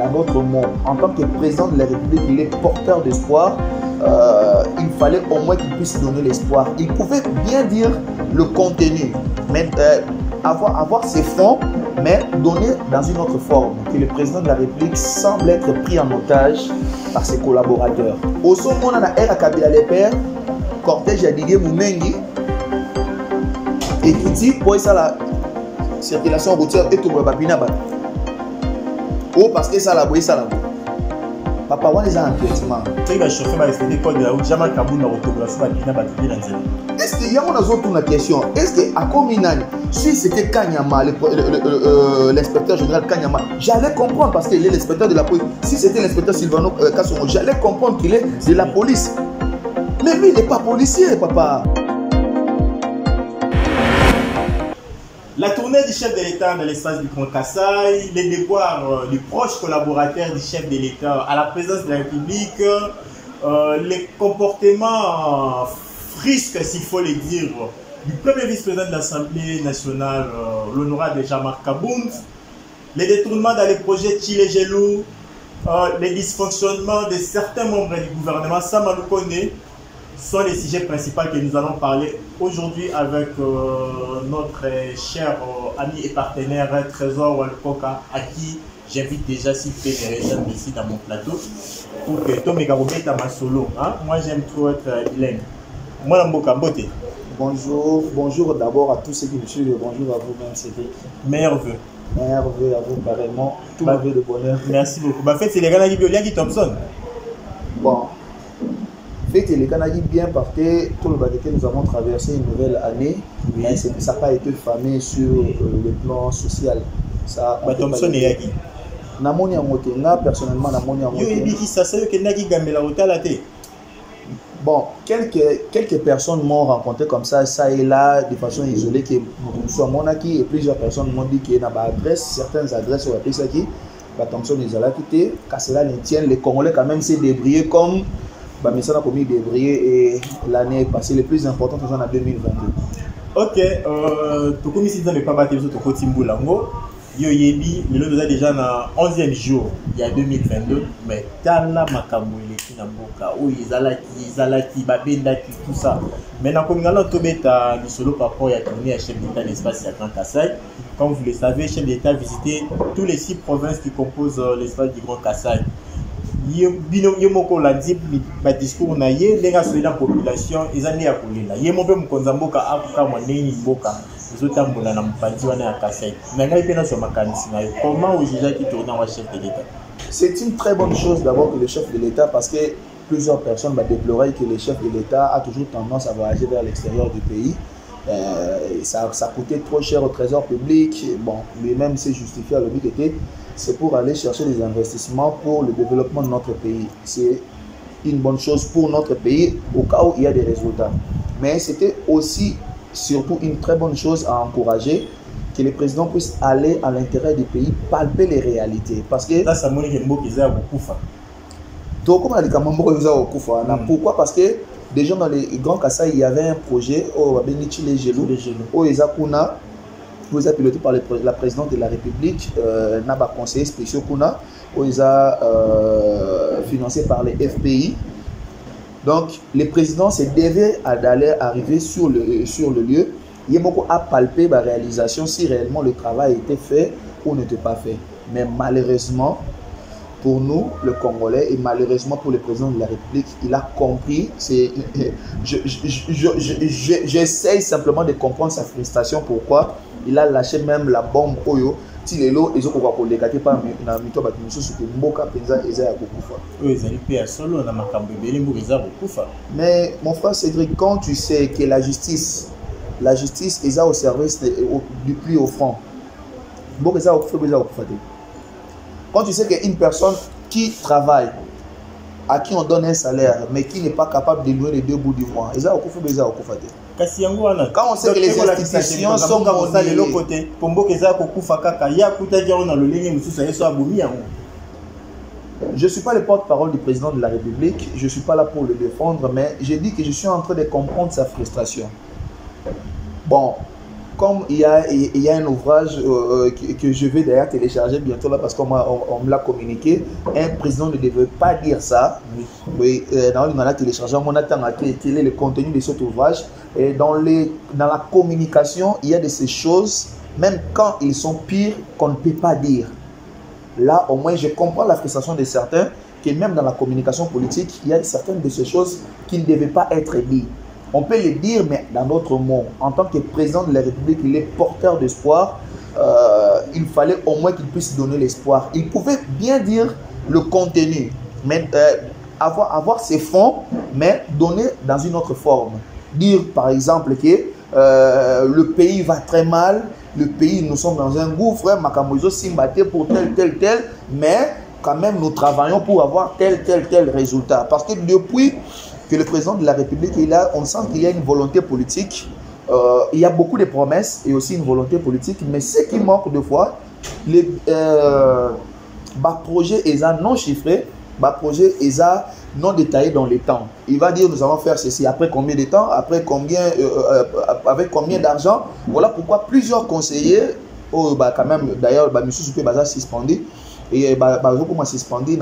En d'autres mots, en tant que président de la République, il est porteur d'espoir. Il fallait au moins qu'il puisse donner l'espoir. Il pouvait bien dire le contenu, mais avoir ses fonds, mais donner dans une autre forme. Que le président de la République semble être pris en otage par ses collaborateurs. Au sommet, on a Era Kabila les pères, cortège à Didier Moumengi, et qui dit pour ça la circulation routière et tout le babina. Oh, parce que ça la boue, ça la boue. Papa, on est en traitement. Est-ce qu'il y a une autre question? Est-ce que à Kominani, si c'était Kanyama, l'inspecteur général Kanyama, j'allais comprendre parce qu'il est l'inspecteur de la police. Si c'était l'inspecteur Silvano Kassongo, j'allais comprendre qu'il est de la police. Mais lui, il n'est pas policier, papa. La tournée du chef de l'État dans l'espace du Grand Kassai, les déboires du proche collaborateur du chef de l'État à la présidence de la République, les comportements frisques, s'il faut le dire, du premier vice-président de l'Assemblée nationale, l'honorable Jean-Marc Kabound, les détournements dans les projets Chile Gelou, les dysfonctionnements de certains membres du gouvernement, ça m'a connaît, sont les sujets principaux que nous allons parler aujourd'hui avec notre cher ami et partenaire Trésor Walpoka, à qui j'invite déjà s'il fait des rejoindre ici dans mon plateau pour que Tom Megarobet à ma solo. Hein? Moi j'aime trop être bilingue. Moi Mboka Mbote. Bonjour, bonjour d'abord à tous ceux qui me suivent, bonjour à vous-même Cédric. Meilleurs vœux. Meilleurs vœux à vous pareillement, tous mes vœux de bonheur. Merci beaucoup. Bah fait c'est les gars qui Thompson. Bon. Fait que les Canadiens bien parce que tout le que nous avons traversé une nouvelle année, oui. Mais ça n'a pas été famé sur le plan social. Ça. Bah Thompson et Yagi. Namoni a monté, personnellement Namoni a monté. Bon, quelques personnes m'ont rencontré comme ça et là, de façon isolée, que soit Monaki et plusieurs personnes m'ont dit qu'il y a une adresse, certaines adresses sur la piste qui, bah Thompson les a quitté, car cela les tient, les Congolais quand même s'est débrouillé comme. Bah, mais ça a commis débrouillé et l'année passée, le plus important, c'est en 2022. Ok, comme ici, dans le Pabate, vous êtes au Timbulango. Yo yebi, le lot déjà dans 11e jour, il y a 2022. Mais tala makambo il est namboka, ou izalaki, babendaki, tout ça. Maintenant, comme nous allons tomber du solo par rapport à tourner à chef d'État l'espace à Grand Kassai. Comme vous le savez, chef d'État a visité tous les 6 provinces qui composent l'espace du Grand Kassai. Yemoko l'a dit, ma discours na ye, les gars sur la population, ils en ont appelé là. Yemobe mkonzamboka apuka mwaneni mboka, ils ont tambola na mpati wana à Kassai. Maintenant il peut sur ma canisina. Comment vous jugez qui tourne en chef de l'État? C'est une très bonne chose d'abord que le chef de l'État, parce que plusieurs personnes déploraient que le chef de l'État a toujours tendance à voyager vers l'extérieur du pays. Ça coûtait trop cher au trésor public. Bon, lui-même s'est justifié à le but était. C'est pour aller chercher des investissements pour le développement de notre pays. C'est une bonne chose pour notre pays au cas où il y a des résultats. Mais c'était aussi, surtout, une très bonne chose à encourager que les présidents puissent aller à l'intérieur du pays, palper les réalités. Parce que... Ça, ça montre qu'ils ont beaucoup fait. Donc, comme on a dit pourquoi? Parce que déjà dans les Grands Kassai, il y avait un projet au Chile Gelou, au Ezakuna. Vous êtes piloté par la présidente de la République, Naba conseiller spécial Kuna, où ils ont financé par les FPI. Donc, les présidents se devaient d'aller arriver sur le lieu. Il y a beaucoup à palper la réalisation si réellement le travail était fait ou n'était pas fait. Mais malheureusement, pour nous, le Congolais, et malheureusement pour le président de la République, il a compris. J'essaye simplement de comprendre sa frustration. Pourquoi? Il a lâché même la bombe Oyo. Tilelo, ils ont pour les gâter par la mito batimuso sur Mboka Penza et Zaya Kokufa. Oui, ils ont solo dans ma cambébélé Mboka Kokufa. Mais mon frère Cédric, quand tu sais que la justice est au service du plus haut front, Mboka Kokufa. Quand tu sais qu'une personne qui travaille, à qui on donne un salaire, mais qui n'est pas capable de louer les 2 bouts du mois, ils ont Kokufa. Quand on sait que les institutions sont mondiales, je ne suis pas le porte-parole du président de la République, je ne suis pas là pour le défendre, mais je dis que je suis en train de comprendre sa frustration. Bon, comme il y a un ouvrage que je vais d'ailleurs télécharger bientôt là parce qu'on me l'a communiqué, un président ne devait pas dire ça. Oui, on a téléchargé, on a quel est le contenu de cet ouvrage. Et dans la communication, il y a de ces choses, même quand ils sont pires, qu'on ne peut pas dire. Là, au moins, je comprends la frustration de certains, que même dans la communication politique, il y a certaines de ces choses qui ne devaient pas être dites. On peut les dire, mais dans d'autres mots. En tant que président de la République, il est porteur d'espoir. Il fallait au moins qu'il puisse donner l'espoir. Il pouvait bien dire le contenu, mais avoir ses fonds, mais donner dans une autre forme. Dire, par exemple, que le pays va très mal, le pays, nous sommes dans un gouffre, Makamozo Simbate pour tel, mais quand même, nous travaillons pour avoir tel résultat. Parce que depuis que le président de la République est là, on sent qu'il y a une volonté politique. Il y a beaucoup de promesses et aussi une volonté politique, mais ce qui manque de fois, les projets non chiffrés, projets non détaillés dans les temps. Il va dire nous allons faire ceci après combien de temps, après combien, avec combien d'argent. Voilà pourquoi plusieurs conseillers, quand même d'ailleurs, M. Soupé Baza suspendu. Et comment suspendu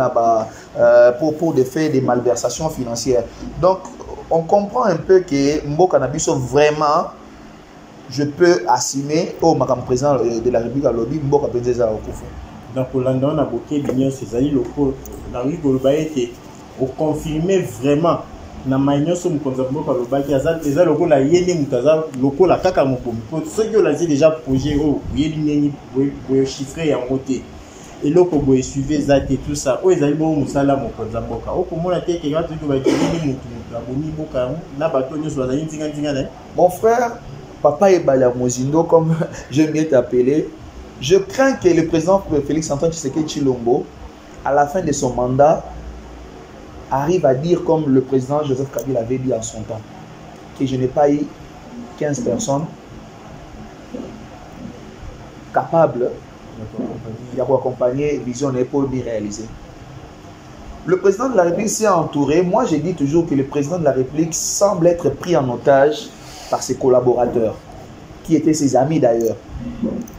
pour des faits de malversation financière. Donc, on comprend un peu que Mboka Nabiso vraiment, je peux assumer, madame président de la République à lobby, Mboka Benzeza au Koufou. Donc, au London, on a beaucoup d'unions, c'est amis locaux. Dans le Golobaye, on confirmait vraiment. Na maïnyoso mukonzambo par le baki eza loko la yene mutaza loko la kaka mokomi. Ceux qui ont déjà projet yeli neni chiffré en côté. Et là, quand vous suivez ça et tout ça, vous allez voir où ça là mon konzamboka. Mon frère, papa est Balamozindo, comme j'aime bien t'appeler. Je crains que le président Félix Antoine Tshisekedi Tshilombo, à la fin de son mandat, arrive à dire comme le président Joseph Kabila avait dit en son temps, que je n'ai pas eu 15 personnes capables pour accompagner vision et pour bien réaliser. Le président de la République s'est entouré. Moi, j'ai dit toujours que le président de la République semble être pris en otage par ses collaborateurs, qui étaient ses amis d'ailleurs.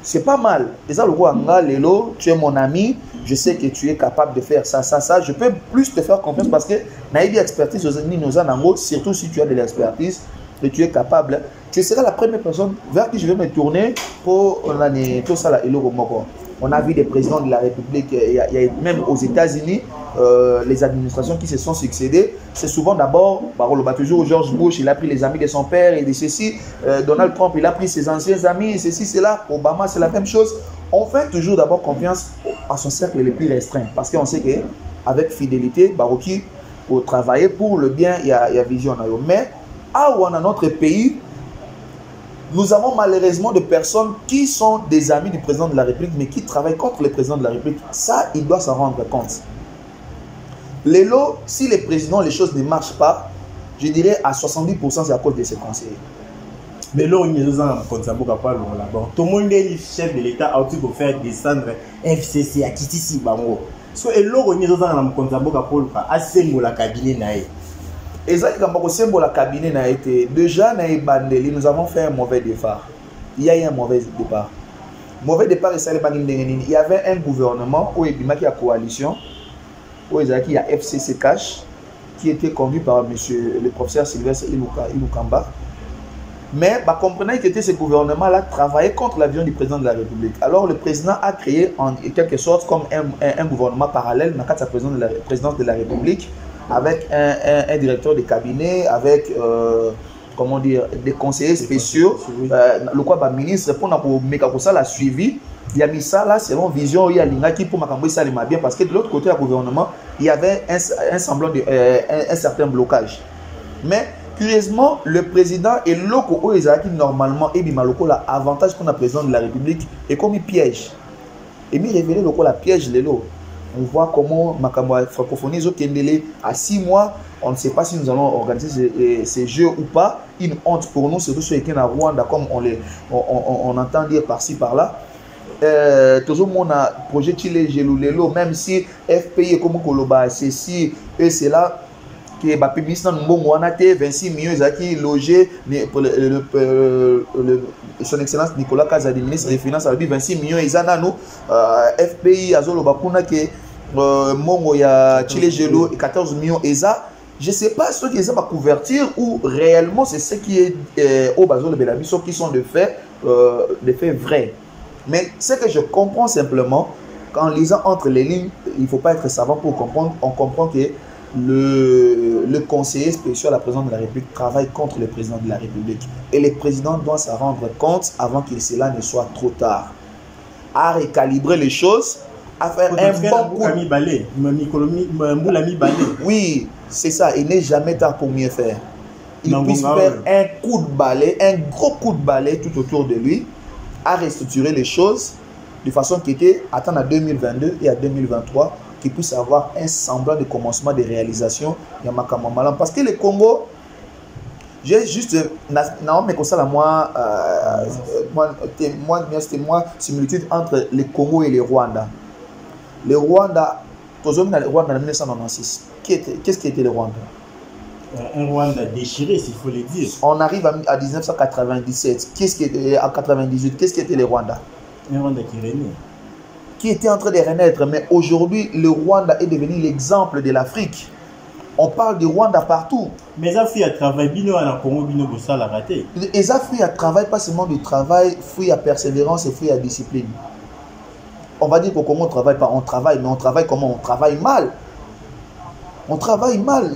C'est pas mal. Déjà, le roi Anga, Lelo, tu es mon ami, je sais que tu es capable de faire ça. Je peux plus te faire confiance parce que Naïbi expertise aux ennemis nous en surtout si tu as de l'expertise et tu es capable. Tu seras la première personne vers qui je vais me tourner pour tout ça. On a vu des présidents de la République, il y a même aux États-Unis, les administrations qui se sont succédées. C'est souvent d'abord, toujours George Bush, il a pris les amis de son père et de ceci. Donald Trump, il a pris ses anciens amis, ceci, cela. Obama, c'est la même chose. On fait toujours d'abord confiance à son cercle le plus restreint. Parce qu'on sait qu'avec fidélité, Baroki, pour travailler pour le bien, il y a vision. Mais, dans notre pays, nous avons malheureusement des personnes qui sont des amis du président de la République, mais qui travaillent contre le président de la République. Ça, il doit s'en rendre compte. Si les présidents, les choses ne marchent pas, je dirais à 70% c'est à cause de ses conseillers. Mais là, on est dans tout le monde est chef de l'État a aussi pour faire descendre FCC à Kitisi Bango. So, et là, on est dans le cabinet. Et ça, quand on a cabinet, déjà, nous avons fait un mauvais départ. Il y a eu un mauvais départ. Mauvais départ, il y avait un gouvernement où il y a une coalition, où il y a FCC Cash, qui était conduit par le professeur Sylvestre Ilukamba. Mais comprenez que ce gouvernement-là travaillait contre la vision du président de la République. Alors le président a créé en quelque sorte comme un gouvernement parallèle dans la présidence de la République, avec un directeur de cabinet, avec comment dire, des conseillers spéciaux, le quoi ministre pour ça la suivi. Il y a mis ça là selon vision, il y a l'ingaki pour m'accompagner ça bien parce que de l'autre côté du gouvernement il y avait un semblant de un certain blocage. Mais curieusement, le président et l'autre qui normalement et bimaloko l'avantage qu'on a président de la République est comme il piège. Et il révélé le la piège les lots. On voit comment Makamwa francophonie à 6 mois, on ne sait pas si nous allons organiser ces jeux ou pas. Une honte pour nous, surtout ceux qui sont à Rwanda, comme on entend dire par-ci par-là. Toujours mon projet Chile Gelulelo, même si FPI comme Koloba, ceci et cela, qui est publicité dans Mbongo Wanate, 26 millions qui logé pour son excellence Nicolas Kazadi, ministre des Finances, a dit 26 millions ils en nous FPI Azolo Bakuna qui Mongo ya Chile Gelo et 14 millions ESA. Je ne sais pas ce qui est à couverture ou réellement c'est ce qui est au Bazolo Belabiso qui sont des faits vrais. Mais ce que je comprends simplement, qu'en lisant entre les lignes, il ne faut pas être savant pour comprendre, on comprend que le conseiller spécial à la présidente de la République travaille contre le président de la République. Et le président doit s'en rendre compte avant que cela ne soit trop tard. À récalibrer les choses, à faire un bon coup. Oui, c'est ça. Il n'est jamais tard pour mieux faire. Il puisse faire un coup de balai, un gros coup de balai tout autour de lui, à restructurer les choses de façon qui était attendre à 2022 et à 2023 qu'il puisse avoir un semblant de commencement de réalisation. Parce que le Congo, j'ai juste non mais comme ça moi similitude entre le Congo et le Rwanda. Le Rwanda, le Rwanda en 1996. Qu'est-ce qui était le Rwanda? Un Rwanda déchiré, s'il faut le dire. On arrive à 1997. Qu'est-ce qui était à 98? Qu'est-ce qui était le Rwanda? Un Rwanda qui renaît. Qui était en train de renaître. Mais aujourd'hui, le Rwanda est devenu l'exemple de l'Afrique. On parle du Rwanda partout. Mais ça fait un travail, bino à Congo, bino ça l'a raté. Et ça fait un travail, pas seulement du travail, fruit à persévérance et fruit à discipline. On va dire qu'au Congo, on ne travaille pas. On travaille, mais on travaille comment? On travaille mal. On travaille mal,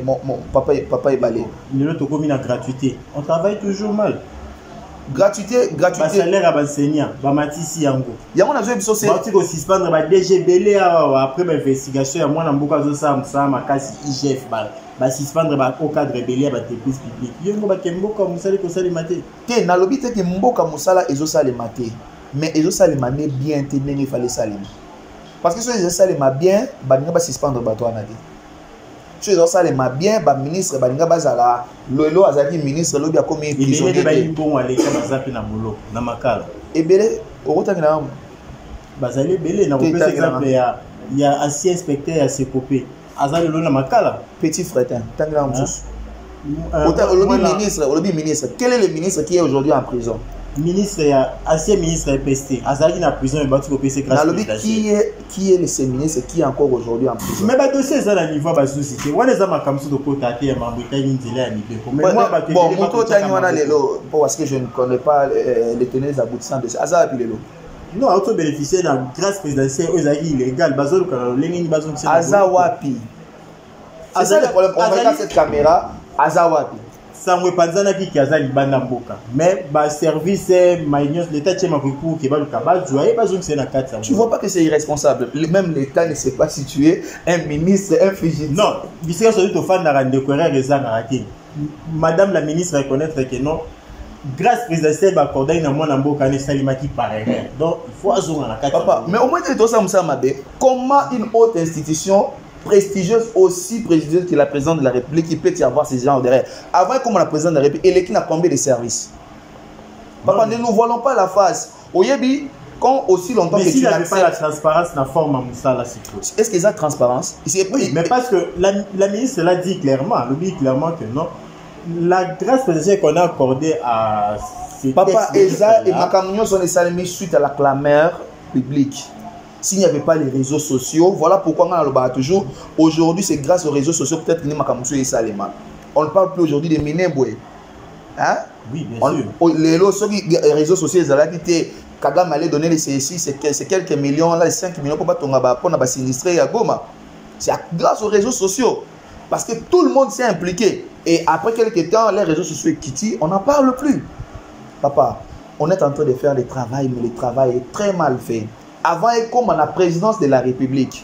mon papa est balé. Nous avons commis la gratuité. On travaille toujours mal. Gratuité. Salaire à l'enseignant, Matisi Yango. Il y a un avis sur ces. Quand on suspendre DGBL après l'investigation, moi, je suis ça, ma casse IGF, suspendre au cadre rebelle à l'entreprise publique. Il y a un mboka musala ko sali maté. Té na lobité que mboka musala ezo sali maté. Mais ezo sali mané bien té ndenge fallait salir. Parce que si ezo sali ma bien, baninga ba suspendre bato anadi. Si ezo sali ma bien, ba ministre baninga bazala lolo azaki ministre lobi akomi prisonnier. Et bien bon aller ka bazapi na molo na makala. Ebele okotaki na bazali belé na kopesa exemple ya ancien inspecteur ya Sekopé. Azali lolo na makala petit fretin tangela msusu. Olobi ministre, quel est le ministre qui est aujourd'hui en prison? Ministre, ancien ministre EPST, Azali na prison et battu au PC grâce à qui est ce ministre qui est encore aujourd'hui en prison? Mais bah dossier ça la niveau ba société. On les a ma comme ça de côté à mambita n'indile à niveau. Mais moi ba bon moto tani wana lelo parce que je ne connais pas les tenants aboutissants de ça. Azali pilelo. Non, auto bénéficier de la grâce présidentielle aux avis illégal bazol quand l'engini bazon c'est Azawapi. C'est ça le problème. On regarde cette caméra Azawapi. Sangwe panzana qui azali banda mboka mais ba service maïnios l'état tchema kuku qui va le cabal joie bazon c'est na 4. Tu vois pas que c'est irresponsable, même l'état ne sait pas situer un ministre, un fugitif. Non, bisika so to fan na rande correr reza na raté. Madame la ministre reconnaître que non grâce présidentielle ba corday na mwana mboka ne salimaki par erreur. Donc il faut azonga na 4. Papa, mais au moins tu dois ça mabe. Comment une haute institution prestigieuse, aussi prestigieuse que la présidente de la République, il peut y avoir ces gens derrière. Avant, comme la présidente de la République, elle est qui n'a combien de services? Papa, ne nous voilons pas la face. Au Yébi, quand aussi longtemps mais que si tu n'avais pas la transparence, la forme à Moussala, c'est tout. Est-ce qu'il y a transparence? Oui, mais parce que la ministre l'a dit clairement, que non. La grâce présidentielle qu'on a accordée à ces Papa, Eza et Makamignon sont les salués suite à la clameur publique. S'il n'y avait pas les réseaux sociaux, voilà pourquoi on a le bas toujours. Aujourd'hui, c'est grâce aux réseaux sociaux peut-être que on ne parle plus aujourd'hui de Minembwe. Hein? Oui, bien sûr. Les réseaux sociaux, ils ont dit Kagame allait donner les CSI, c'est quelques millions, là, 5 millions pour sinistrer à Goma. C'est grâce aux réseaux sociaux. Parce que tout le monde s'est impliqué. Et après quelques temps, les réseaux sociaux quittent, on n'en parle plus. Papa, on est en train de faire le travail, mais le travail est très mal fait. Avant et comme à la présidence de la République,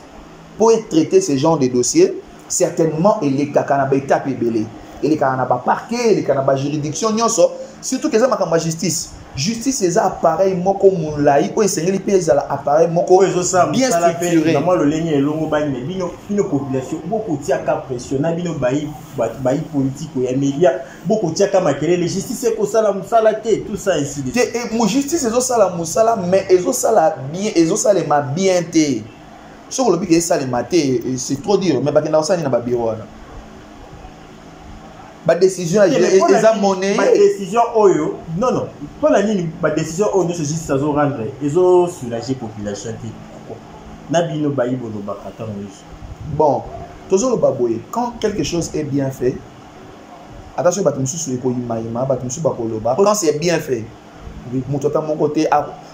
pour traiter ce genre de dossiers, certainement il y a des étapes belé. Il y a des parquets, il y a des juridictions, surtout que ça la justice. Justice c'est un appareil moko moulai ou essayer les pays à l'appareil moko bien structuré. Normalement le ligne est long mais bino population beaucoup tia ka pression bino bayi politique et médias beaucoup tia ka makele les justice c'est ko sala musala té tout ça ici. Et mo justice ezo sala musala mais ezo sala bien ezo sala ma bien té. Sur le but que ça les maté c'est trop dur mais bakenda osani na ba bureau. ba décision eza monnaie ba décision oyo non pour la ligne ba décision oyo ne se juste ça rendre ezo soulager population na bino ba ibono ba kata bon toujours le baboye quand quelque chose est bien fait attention bato mususu ko imaima bato mususu ba koloba quand c'est bien fait muto ta mon côté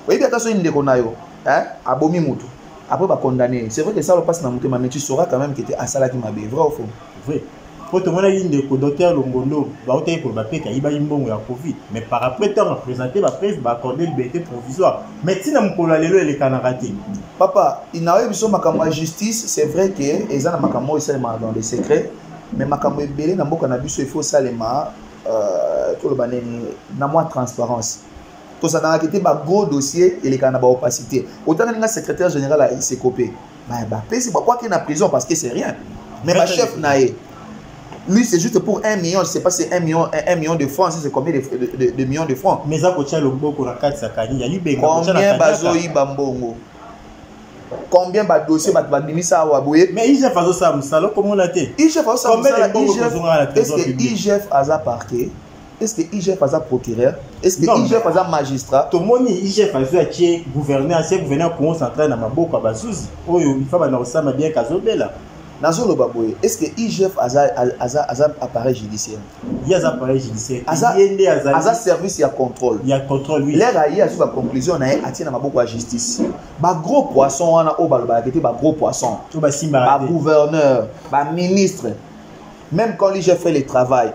oui bien attention inde ko nayo hein abomi mutu après ba condamner c'est vrai que ça le passe dans muto mais tu sauras quand même que tu as salaki mabe vrai ou faux vrai pour te montrer inde ko docteur Longondo ba oté pour ba peka iba imbongo ya covid mais par après temps présenter ba presse ba accorder liberté provisoire mais tina mukolo lelo ele kanarati papa inawe biso makambo ya justice c'est vrai que eza na makambo esalema dans les secrets mais makambo ebele na mboka na biso il faut salema tout le baneni na moi transparence tout ça dans la ba gros dossier et les kana ba opacité autant que secrétaire général a SCOP bah pesi quoi qu'il na prison parce que c'est rien mais ma chef naé lui c'est juste pour 1 million, je sais pas c'est 1 million de francs, c'est combien de millions de francs. Mais ça coûte le beaucoup la carte sakani, il y a libé combien bazoyi bambongo. Combien de dossiers va dimisa wa boye. Mais IGF a ça musalo comment on a été. IGF a ça est-ce que IGF a ça parquet? Est-ce que IGF a ça procureur? Est-ce que IGF a ça magistrat? Tout le monde IGF a ça qui gouverneur, ancien gouverneur Congo central na maboko bazuzi. Oyo il faut ba na osama bien kazobela. Est-ce que IGF a un appareil judiciaire? Il y a un appareil judiciaire. Il y a un service de contrôle. Il y a contrôle, oui. Il y a une conclusion, il y a beaucoup de justice. Les gros poissons, les gros poissons. Les gouverneurs, les ministres. Même quand l'IGF fait le travail,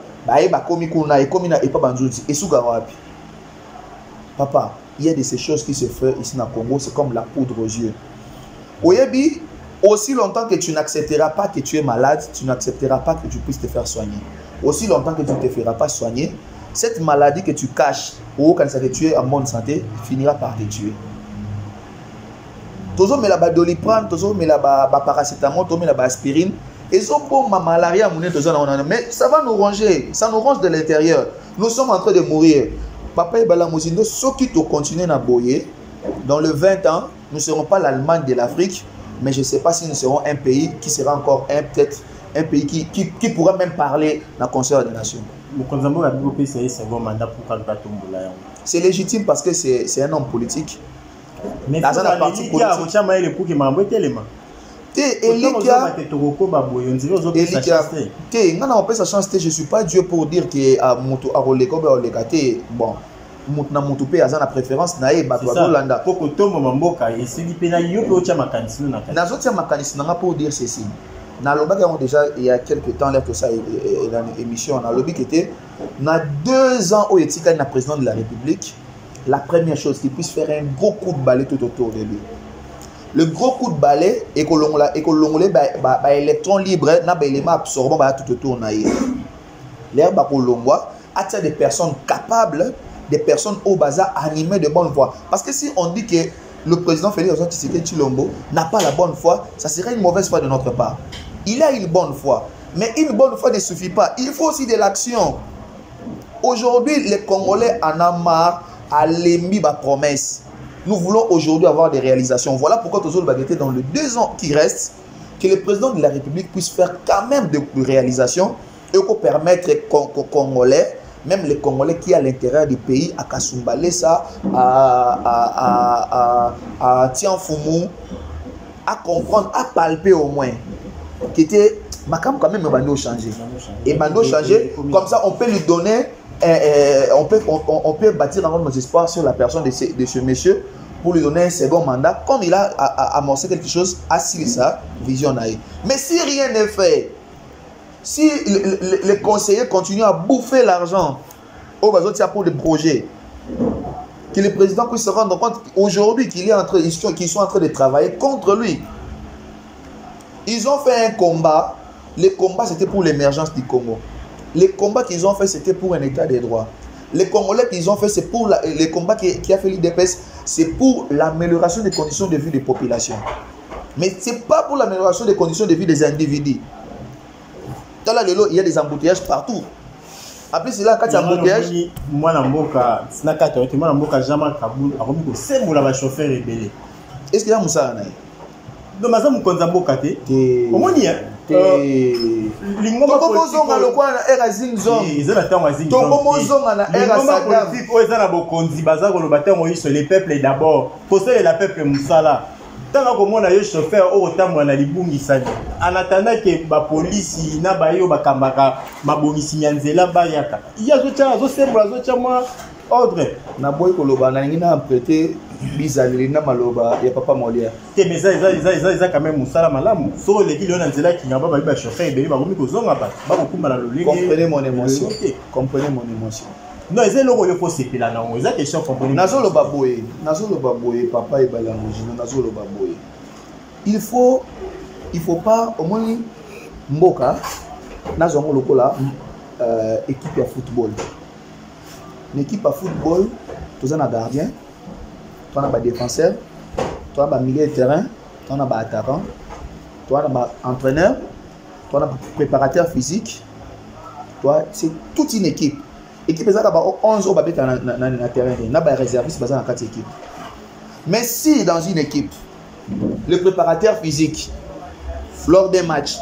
papa, il y a de ces choses qui se font ici dans le Congo, c'est comme la poudre aux yeux. Oyebi, aussi longtemps que tu n'accepteras pas que tu es malade, tu n'accepteras pas que tu puisses te faire soigner. Aussi longtemps que tu ne te feras pas soigner, cette maladie que tu caches, ou quand tu es en bonne santé, finira par te tuer. Toujours mais la doliprane, toujours mais la paracétamol, toujours mais la aspirine, ils ont bon ma malaria, mais ça va nous ronger, ça nous ronge de l'intérieur. Nous sommes en train de mourir. Papa et Balamouzindo, ceux qui te continuent à boyer, dans le 20 ans, nous ne serons pas l'Allemagne de l'Afrique. Mais je ne sais pas si nous serons un pays qui sera encore peut-être un pays qui pourra même parler dans le Conseil des Nations. C'est légitime parce que c'est un homme politique. Mais dans un parti politique. Je ne suis pas Dieu pour dire que bon. Na mutupe azana préférence na e bato Landa poko tomo mamboka esili pena yo pe otia makanisi na kati nazotia makanisi na pour dire ceci na loba qui déjà il y a quelques temps là que ça dans émission na lobby qui était na 2 ans au etika na président de la République la première chose qu'il puisse faire un gros coup de balai tout autour de lui le gros coup de balai et que l'ongolais ba électron libre na ba élément absorbant ba tout autour na ye l'air ba ko longwa attire des personnes capables des personnes au bazar animées de bonne foi. Parce que si on dit que le président Félix Tshisekedi Tshilombo n'a pas la bonne foi, ça serait une mauvaise foi de notre part. Il a une bonne foi. Mais une bonne foi ne suffit pas. Il faut aussi de l'action. Aujourd'hui, les Congolais en ont marre à l'émis ma promesse. Nous voulons aujourd'hui avoir des réalisations. Voilà pourquoi toujours le baguette dans les 2 ans qui restent, que le président de la République puisse faire quand même des réalisations et qu'on permettre aux Congolais, même les Congolais qui à l'intérieur du pays, à Kasumbalesa, à Tianfumou, à comprendre, à palper au moins, qui était, Makam quand même, Bando changer. Et Bando changer, comme ça on peut lui donner, on peut bâtir encore nos espoirs sur la personne de ce monsieur pour lui donner un second mandat, comme il a amorcé quelque chose, à sa vision. Mais si rien n'est fait, si les conseillers continuent à bouffer l'argent pour des projets, que le président puisse se rendre compte aujourd'hui qu'ils sont en train de travailler contre lui. Ils ont fait un combat. Le combat, c'était pour l'émergence du Congo. Les combats qu'ils ont fait, c'était pour un état de droit. Les Congolais qu'ils ont fait, c'est pour les combats qui a fait l'IDPS, c'est pour l'amélioration des conditions de vie des populations. Mais ce n'est pas pour l'amélioration des conditions de vie des individus. Il y a des embouteillages partout. Après cela, quand il y a des embouteillages, est-ce qu'il y a Moussa? Non, mais ça, je ne sais pas. lingomba politique lokwa na era Zingzong ezana tango Zingzong tokomozonga na era Saddam politique o ezana bokonzi baza koloba tango yiso les peuples d'abord poser la peuple musala tanga komona yo chauffeur o tamwa na libungisani anatanda ke ba police na bayo bakambaka mabongisi nyanzela bayaka iya zo tcha zo sembla zo tcha moi ordre na boy koloba na ngina prêter bizali na maloba ya papa Molia te mais ça quand même musala malamu so le kilo na nzela ki ngaba ba chauffeur beli ba komi kozonga pa ba kokuma na lolingi comprenez mon émotion comprenez mon émotion non c'est logo le faut sepela na ngo eza question comprenez nazolo baboye papa et balamujino nazolo baboye il faut pas au moins mboka nazongo lokola équipe de football. Une équipe de football, tu as un gardien, tu as un défenseur, tu as un milieu de terrain, tu as un attaquant, tu as un entraîneur, tu as un préparateur physique. C'est toute une équipe. L'équipe est 11 au terrain, tu as un réserviste dans 4 équipes. Mais si dans une équipe, le préparateur physique, lors des matchs,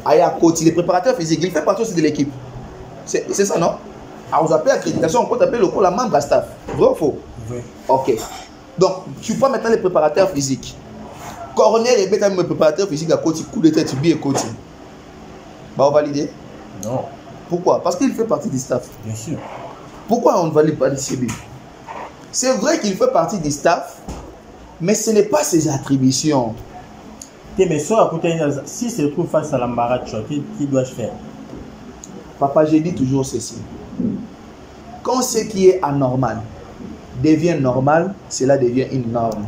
le préparateur physique, il fait partie aussi de l'équipe. C'est ça, non? Alors, vous appelez accréditation, on peut appeler le membre à staff. Vrai ou faux? Oui. Ok. Donc, tu vois maintenant les préparateurs physiques. Corner et Beckham, le préparateur physique à côté, coup de tête, bien côté. Bah, on valide? Non. Pourquoi? Parce qu'il fait partie du staff. Bien sûr. Pourquoi on ne valide pas le CB? C'est vrai qu'il fait partie du staff, mais ce n'est pas ses attributions. Mais si se trouve face à l'embarras, qui dois-je faire? Papa, j'ai dit toujours ceci. Quand ce qui est anormal devient normal, cela devient une norme.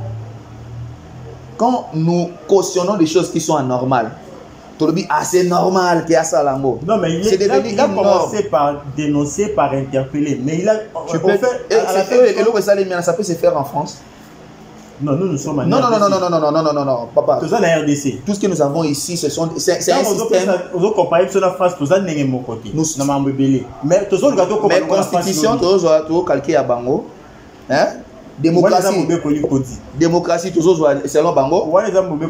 Quand nous cautionnons des choses qui sont anormales, tu dis, ah, c'est normal qu'il y a ça là. Non, mais il a commencé par dénoncer, par interpeller. Mais il a. Tu peux faire. Et ça peut se faire en France. Non, nous sommes en non, papa. Tout ça en RDC. Tout ce que nous avons ici, c'est un système. Vous comparez ça la France, tout ça n'est pas côté. Nous sommes belé. Mais tout ça, le gâteau, mais constitution, tout ça, tout calqué à Bango. Hein? Démocratie, tout ça, selon Bango.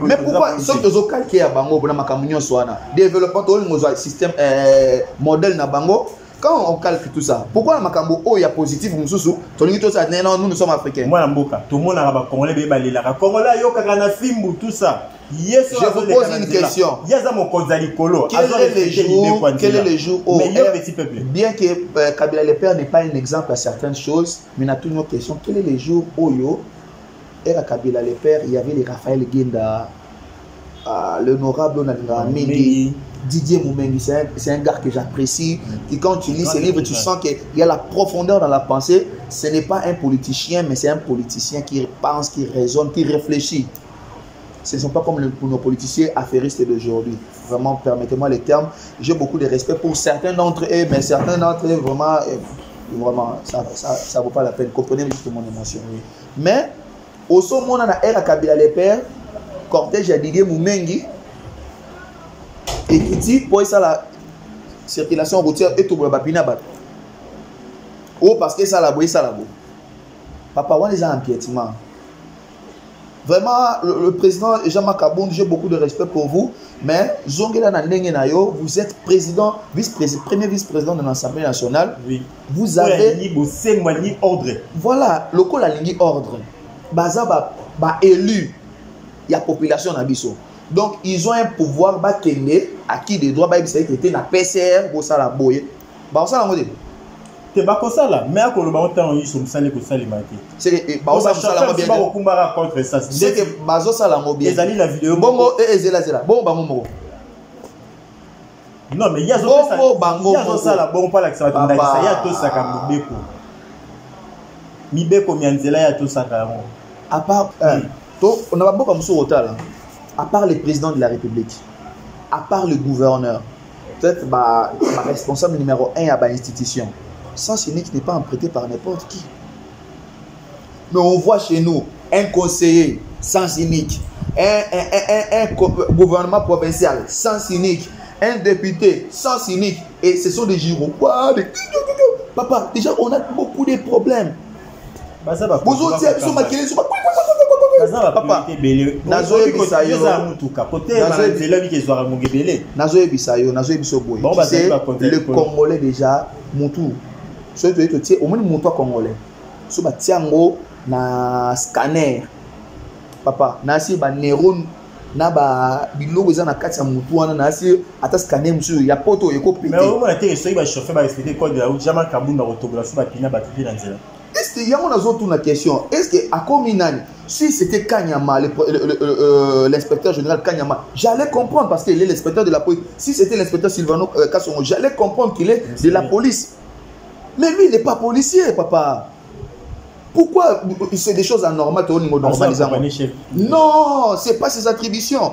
Mais pourquoi, sauf tout ça, calqué à Bango, pour la macamunion soit développement, tout le système modèle na Bango. Quand on calcule tout ça, pourquoi Makambo il y a positif nous sommes africains. Moi Mboka, tout le monde a congolais bébé Congolais yo kakana fimbu tout ça. Yes, je vous pose une question. Quel est le jour où bien que Kabila le père n'est pas un exemple à certaines choses, mais il y a toujours une question. Quel est le jour où era Kabila le père, il y avait les Raphaël Genda, l'honorable Nalinga Mingi, Didier Moumengi, c'est un gars que j'apprécie. Et quand tu lis ses livres, tu sens qu'il y a la profondeur dans la pensée. Ce n'est pas un politicien, mais c'est un politicien qui pense, qui raisonne, qui réfléchit. Ce ne sont pas comme nos politiciens affairistes d'aujourd'hui. Vraiment, permettez-moi les termes. J'ai beaucoup de respect pour certains d'entre eux, mais certains d'entre eux, vraiment, ça vaut pas la peine. Comprenez juste mon émotion. Oui. Mais, au sommet, on a la Kabila le père, cortège à Didier Moumengi, et qui dit pour ça la circulation routière et tout le monde. Oh, parce que ça la boue, ça la boue. Papa, on est en empiètement. Vraiment, le président Jean-Marc Abound, j'ai beaucoup de respect pour vous, mais vous êtes président, premier vice-président de l'Assemblée nationale. Oui. Vous avez. Ordre. Voilà, le col a ligne ordre. Baza élu, il y a population dans Bisso. Donc, ils ont un pouvoir à qui des droits, qui étaient dans la PCR, pour ça la boye. Ça la mode. C'est pas comme ça là. Mais à quoi le ballon temps ils sont salés pour ça les marqués. C'est que Bazo ça la mode bien. C'est que Bazo ça la mode bien. Les alliés la vidéo. Bongo et zela. Bon bango. Non mais il y a ça là bon pas là que ça va ça y a tout ça comme beko. Mi beko mianzela y a tout ça comme. À part on a pas beaucoup comme ça au là. À part le président de la République, à part le gouverneur, peut-être ma responsable numéro 1 à l'institution, sens unique n'est pas emprunté par n'importe qui. Mais on voit chez nous un conseiller sens unique, un gouvernement provincial sens unique, un député sens unique, et ce sont des gyros. Papa, déjà on a beaucoup de problèmes. papa nazo ebisa yo boy le Congolais déjà mutu so tu es au moins mutu congolais so ba tiango na scanner papa na si ba neuron na ba biloko za na kati ya mutu wana na si ata scanner musu ya poto yeko pété mais au moins te so ba chauffer ba respecter code de la route jamais kabunda autographe ba pina ba pipi na nzela. Est-ce qu'il y a une question? Est-ce que à Kominani, si c'était Kanyama, l'inspecteur général Kanyama, j'allais comprendre parce qu'il est l'inspecteur de la police. Si c'était l'inspecteur Silvano Kassongo, j'allais comprendre qu'il est de la police. Mais lui, il n'est pas policier, papa. Pourquoi c'est des choses anormales au niveau normalisant? Non, ce n'est pas ses attributions.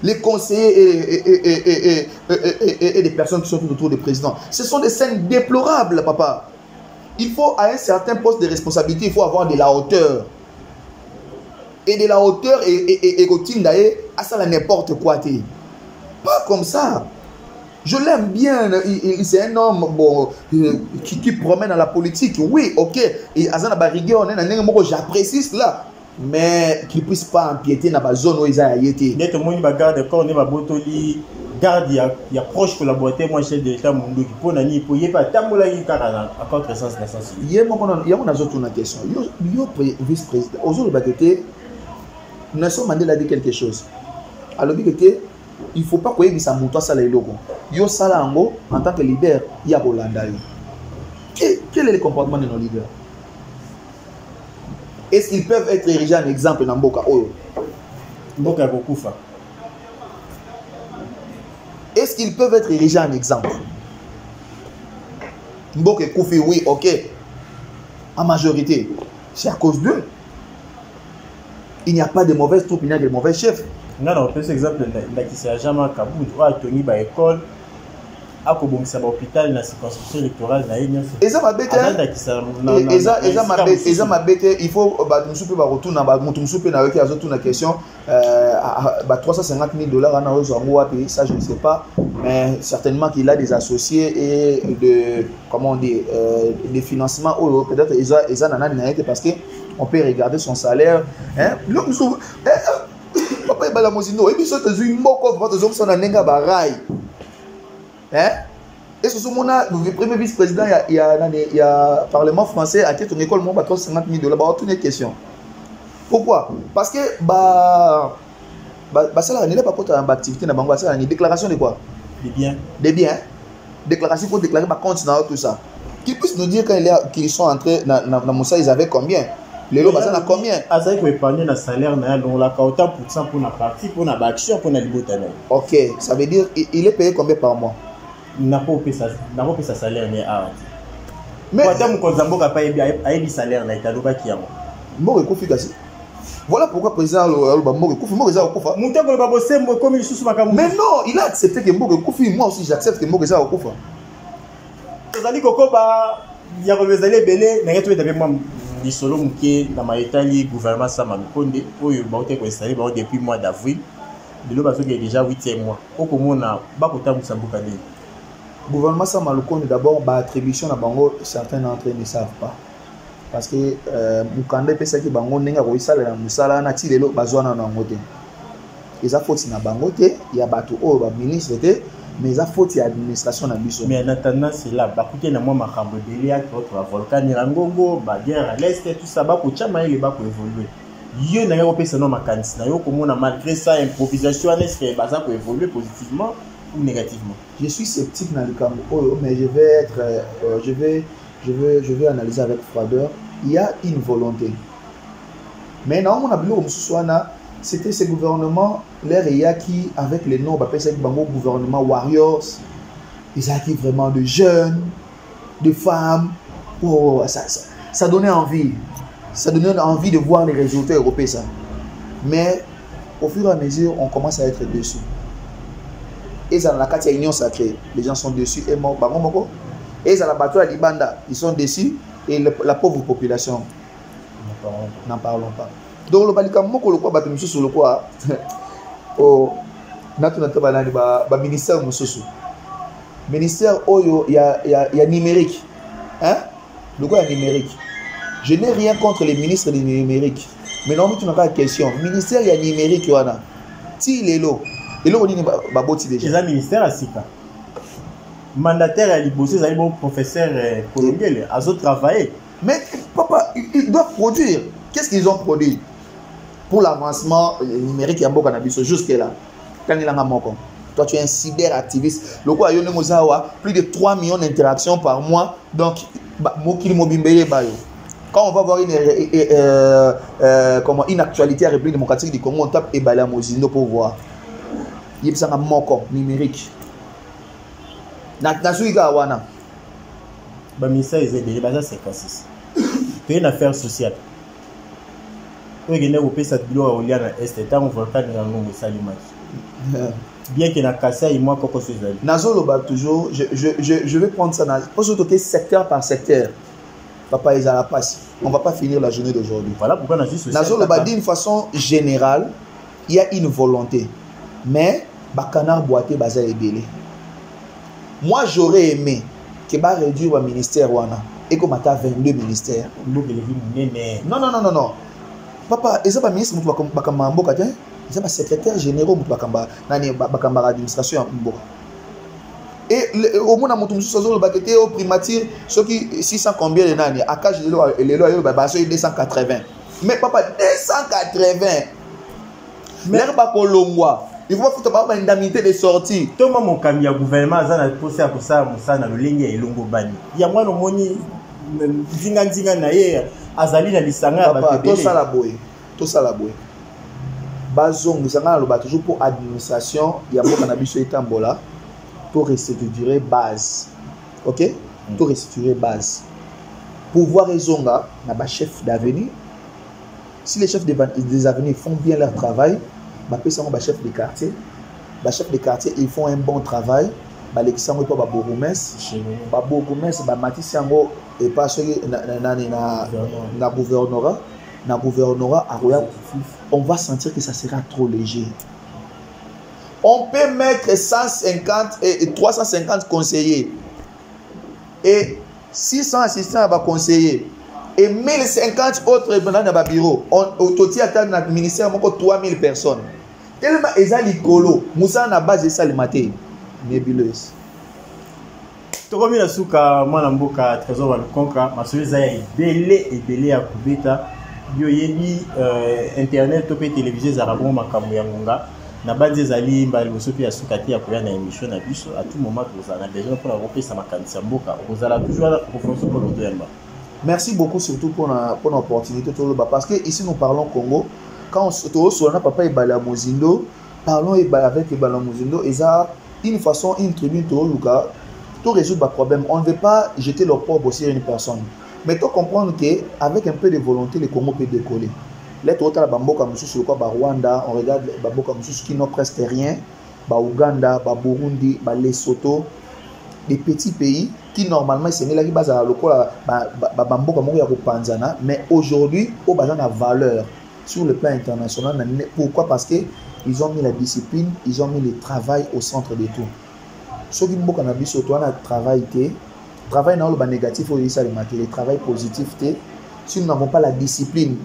Les conseillers et les personnes qui sont tout autour du président. Ce sont des scènes déplorables, papa. Il faut, à un certain poste de responsabilité, il faut avoir de la hauteur. Et de la hauteur et à ça, n'importe quoi. Pas comme ça. Je l'aime bien. C'est un homme bon, qui promène dans la politique. Oui, ok. Et j'apprécie cela. Mais qu'il ne puisse pas empiéter dans la zone où ils ont été. Net au monde garde quand on est botoli garde il y a proche collaborateur moi chef de l'État mundo qui pour nani pour y pas tamola y car à contre-sens la sens. Il y a une question. Yo vice-président aujourd'hui baguette Nelson Mandela a dit quelque chose. Alors il faut pas que ça monte ça les logos. Yo sala en tant que leader, il y a Bolanda. Quel est le comportement de nos leaders? Est-ce qu'ils peuvent être érigés en exemple dans Mboka Oyo? Mboka Bokufa. Est-ce qu'ils peuvent être érigés en exemple? Mboka Koufi, oui, ok. En majorité, c'est à cause d'eux. Il n'y a pas de mauvaises troupes, il y a de mauvais chefs. Non, non, par exemple, qui s'est jamais Kaboul, ou à Tony ba école, à Kobomisa ba hôpital, la circonscription électorale, et ça m'a bête. Et ça m'a bête. Il faut retourner à la question. 350 000 $, ça je ne sais pas, mais certainement qu'il a des associés et de, comment on dit, des financements. Peut-être ils ont parce qu'on peut regarder son salaire. Papa est la mosino et puis ça te joue une moko votre zone son anenga barai hein et ce moment là le premier vice-président il y a parlement français à ton école mon 350 000 $, bah autre question. Pourquoi? Parce que ça n'est pas pour activité na bango ça une déclaration de quoi? Des biens déclaration pour déclarer par compte dans tout ça qui puisse nous dire qu'ils sont entrés dans Moussa ils avaient combien? Les lots basés à combien? Ah, ça, il faut épargner le salaire, donc la autant pour la partie, pour la action, pour la liberté. Ok, ça veut dire il est payé combien par mois? Il n'a pas payé sa salaire, mais quand on n'a pas payé le salaire, il a pas qui a. Voilà pourquoi le président mais non, il a accepté que Mboge Koufi, moi aussi j'accepte que Mboge Za Okufa. Il y a des belés, mais il y a des solo muké dans ma Italie, gouvernement Sama Konde, où il a été installé depuis le mois d'avril. De l'eau, il y a déjà 8e mois. Au Comune, le gouvernement Sama Konde, d'abord, l'attribution à Bango, certains d'entre eux ne savent pas. Parce que Mukande peut dire que Bango n'est pas à Moussala, n'a tiré l'eau, Bazouana n'a pas. Ils ont fait na Bango, il y a Batou, il ministre, mais il faut que l'administration n'a pas. Mais en attendant, c'est là. Il y a un volcan, Nirangongo, guerre à l'est, tout ça, il y a évoluer. Il y a un peu malgré ça, improvisation, est-ce que ça peut évoluer positivement ou négativement? Je suis sceptique dans le cas, mais je vais analyser avec froideur. Il y a une volonté. Mais non, on a vu c'était ce gouvernement, l'air qui, avec les noms, c'est le gouvernement Warriors, ils acquis vraiment de jeunes, de femmes. Oh, ça donnait envie. Ça donnait envie de voir les résultats européens. Ça. Mais au fur et à mesure, on commence à être déçus. Et ça, dans la carte, il y a une union sacrée. Les gens sont déçus. Et ça, la bataille à Libanda, ils sont déçus. Et la pauvre population, n'en parlons pas. Donc le balika moko le quoi bato mususu le quoi oh natu balani ba ministère mususu ministère oyo il y a numérique hein le quoi numérique Je n'ai rien contre les ministres du numérique. Mais non, tu n'as pas de question. Ministère, il y a numérique, il y a. Si il est là, il est là, déjà. C'est un ministère à Sika. Mandataire à Libosé, c'est un professeur colombier, à autres travailler. Mais papa, ils doivent produire. Qu'est-ce qu'ils ont produit pour l'avancement numérique? Il y a beaucoup de jusque-là. Quand il y a un toi, tu es un cyberactiviste. Le quoi, il y a plus de 3 millions d'interactions par mois. Donc, quand on va voir une actualité à la République démocratique du Congo, on tape Ebala Mozindo pour voir. Il y a un moko numérique. Le ministère des Aides, c'est 56. C'est une affaire sociale. Bien qu'il y ait un cassé, il moi toujours, je vais prendre ça dans secteur par secteur. Papa, ils ont la passe. On ne va pas finir la journée d'aujourd'hui. Voilà pourquoi on a juste d'une façon générale, il y a une volonté. Mais, Bakanar Boité Baza est belé. Moi, j'aurais aimé que va réduire le ministère et qu'on m'a 22 ministères. Non. Papa, ils sont pas ministre, ils sont pas secrétaire général de l'administration. Et au moins, au primature, ceux qui 600 combien de nani, à cage de l'eau, les lois, 280. Mais papa, 280. L'air pas colombois. Il faut faire une indemnité de sortie. Tout le monde a un gouvernement, a posé pour ça, dans le ligne et l'ongo bani. Il y a moins de moni, zinga naïe, azali na lisanga. Papa, tout ça la boue. Tout ça la boue. Bazong, nous avons toujours pour administration, il y a beaucoup d'habitude et tambola. Pour restructurer base. Ok? Pour restructurer base. Pouvoir raison là, na chef d'avenir. Si les chefs des avenirs font bien leur travail, les chefs de quartier. Les chefs de quartier, ils font un bon travail. Les gens ne sont pas bourgmestres. Les bourgmestres, les matissangos et pas ceux qui na gouvernorat. Na gouvernorat, on va sentir que ça sera trop léger. On peut mettre 150 et 350 conseillers et 600 assistants à conseillers et 1050 autres dans le bureau. Au total, dans le ministère, il y a 3000 personnes. Tellement ils ont l'écolo, Moussa na base de ça le matin. Nébuleuse. Tokomi na suka mwana mboka trésor wa konka masoza ya belé à kubeta bio yebi internet to pe télévision za rabon makambo ya ngonga. Na base zali mbali bosopi ya sukati ya koya na émission na biso à tout moment vous en avez besoin pour regrouper sa makanisa mboka vous allez toujours profondeur pour l'autre. Merci beaucoup surtout pour l'opportunité parce que ici nous parlons Congo quand on se trouve sur papa Ebala Mozindo parlons avec Ebala Mozindo et ça une façon une tribune tout résoudre le problème. On ne veut pas jeter le pauvre sur une personne mais il faut comprendre qu'avec un peu de volonté le Congo peut décoller. Les autres Bamboka sur quoi Rwanda, on regarde Bamboka qui n'ont presque rien, Ouganda, Burundi, Lesotho, des petits pays qui normalement c'est là qui base à local Bamboka Panzana, mais aujourd'hui au bazar la valeur sur le plan international. Pourquoi? Parce que ils ont mis la discipline, ils ont mis le travail au centre de tout. Ceux qui Mboka na biso toi na travail dans le négatif au le travail positif si nous n'avons pas la discipline.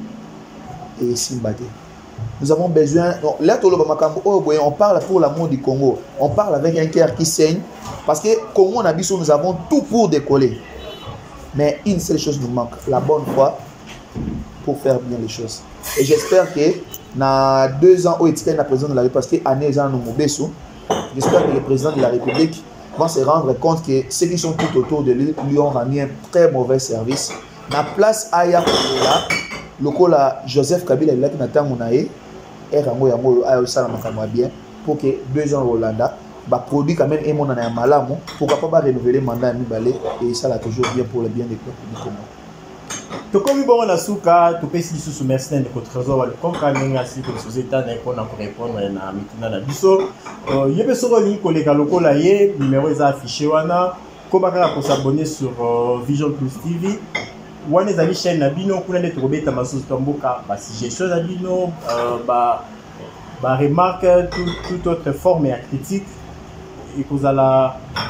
Et Simbaté. Nous avons besoin. Là, on parle pour l'amour du Congo. On parle avec un cœur qui saigne. Parce que Congo, on a dit nous avons tout pour décoller. Mais une seule chose nous manque, la bonne foi pour faire bien les choses. Et j'espère que dans 2 ans, au étiquette la président de la République, parce que j'espère que le président de la République va se rendre compte que ceux qui sont tout autour de lui ont rendu un très mauvais service. La place Aya là. Lokola Joseph Kabila il a qui n'attend mon aïe et rango yango ayo sala makama bien pour que 2 ans Rolanda ba produit quand même et mon ana malamu pourquoi pas renouveler mandat à Mibale et ça là toujours bien pour le bien des peuples du Congo. To komi bon na suka to pesi sous merci de trésor wa konka ninga si ko société na ko na ko répondre na mitina na biso yebe soko li ko le lokola ye numéro est affiché wana ko baka pour s'abonner sur Vision Plus TV. Wana ezali chaîne na bino kuna nde tokobeta masusu tomboka ba suggestion na bino ba remarque toute autre forme ya critique et que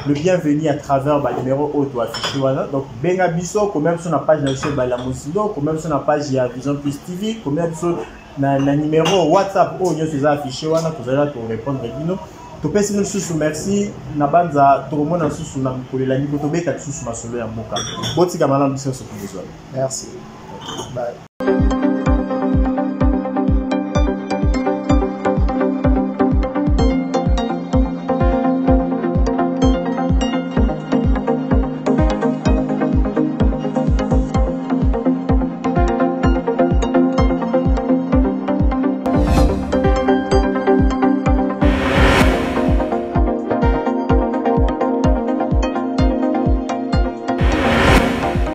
le bienvenu à travers le numéro auto affiché. Donc, benga biso, comme même sur la page de la Mosido, comme même sur la page de Vision Plus TV, comme même sur le numéro WhatsApp, où nous affiché, vous allez répondre. Tu peux nous sous merci na banza tout le monde sous na mkolela ni ko to beka sous ma solo ya mboka. Botika malam biso so besoin. Merci. Bye.